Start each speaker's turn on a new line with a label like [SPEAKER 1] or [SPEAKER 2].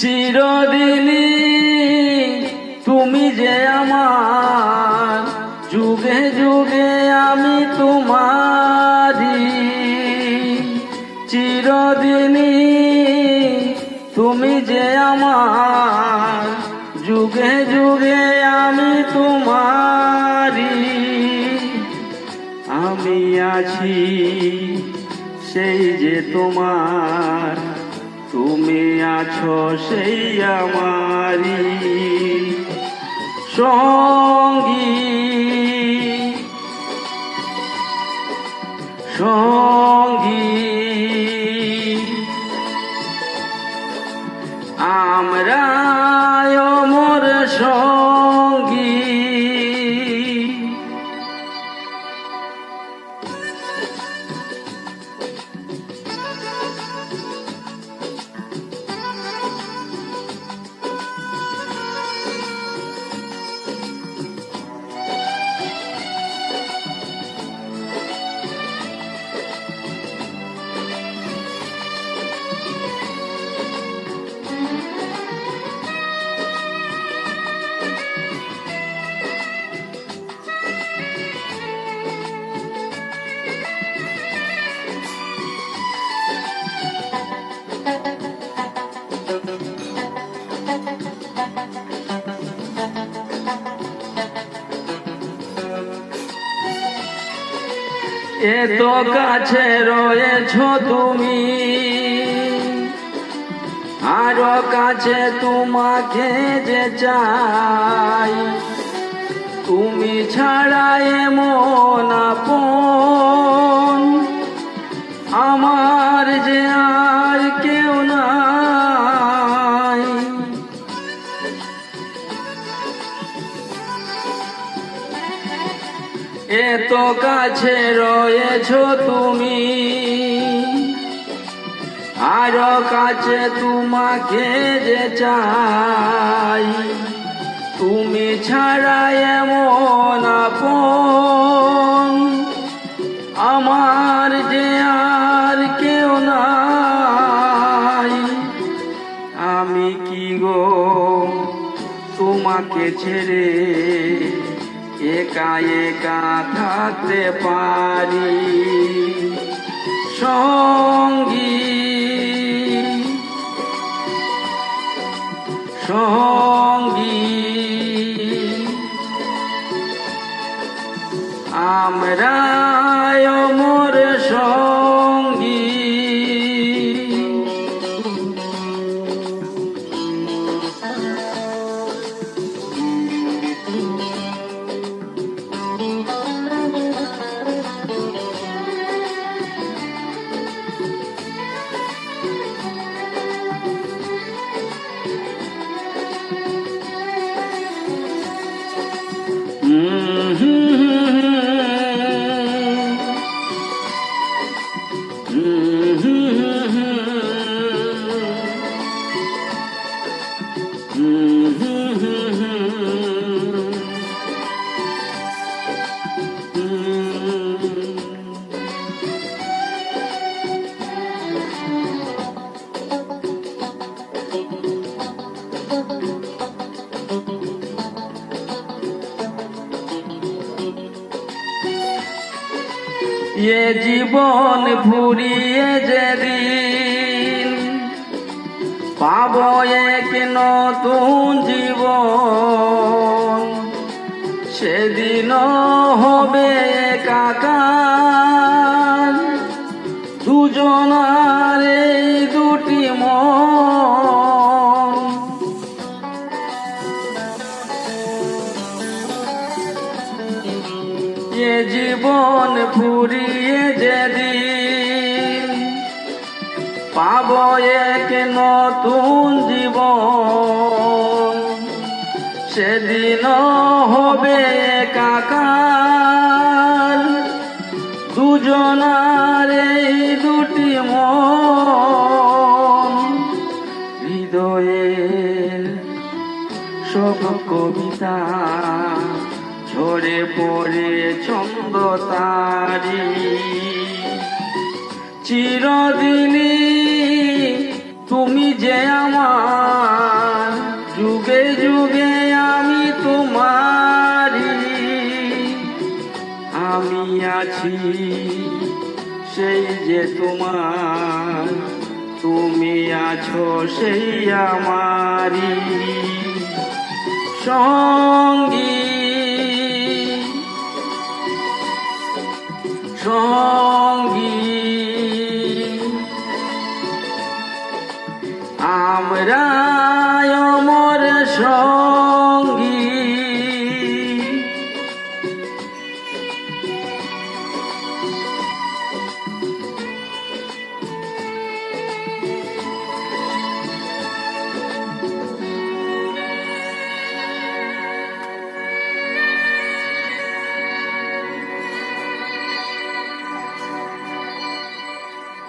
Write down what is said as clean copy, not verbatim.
[SPEAKER 1] চিরদিনই তুমি যে আমার, যুগে যুগে আমি তোমারি। চিরদিনই তুমি যে আমার, যুগে যুগে আমি তোমারি। আমি আছি সেই যে তোমার, তুমি আছো সেই আমারি সঙ্গী সঙ্গী। আমরা অমর সঙ্গী। এত কাছে রয়েছ তুমি, আরো কাছে তোমাকে যে চাই। তুমি ছাড়া এমন আপন আমার যে আর কেউ নাই। এত কাছে রয়েছ তুমি, আরো কাছে তোমাকে যে চাই। তুমি ছাড়া এমন আপন আমার যে আর কেউ নাই। আমি কি গো তোমাকে ছেড়ে একা একা থাকতে পারি সঙ্গী সঙ্গী। আমরা অমর সঙ্গী। এ জীবন ফুরিয়ে যেদিন পাব এক নতুন জীবন, সেদিন হবে একাকার দুজনার এই দুটি মন। এ জীবন ফুরিয়ে যেদিন পাব এক নতুন জীবন, সেদিন হবে একাকার দুজনার এই দুটি মন। হৃদয়ের সব কবিতা ঝরে পড়ে ছন্দ তারি, চিরদিনই তুমি যে আমার, যুগে যুগে আমি তোমারি। আমি আছি সেই যে তোমার, তুমি আছো সেই আমারি সঙ্গী।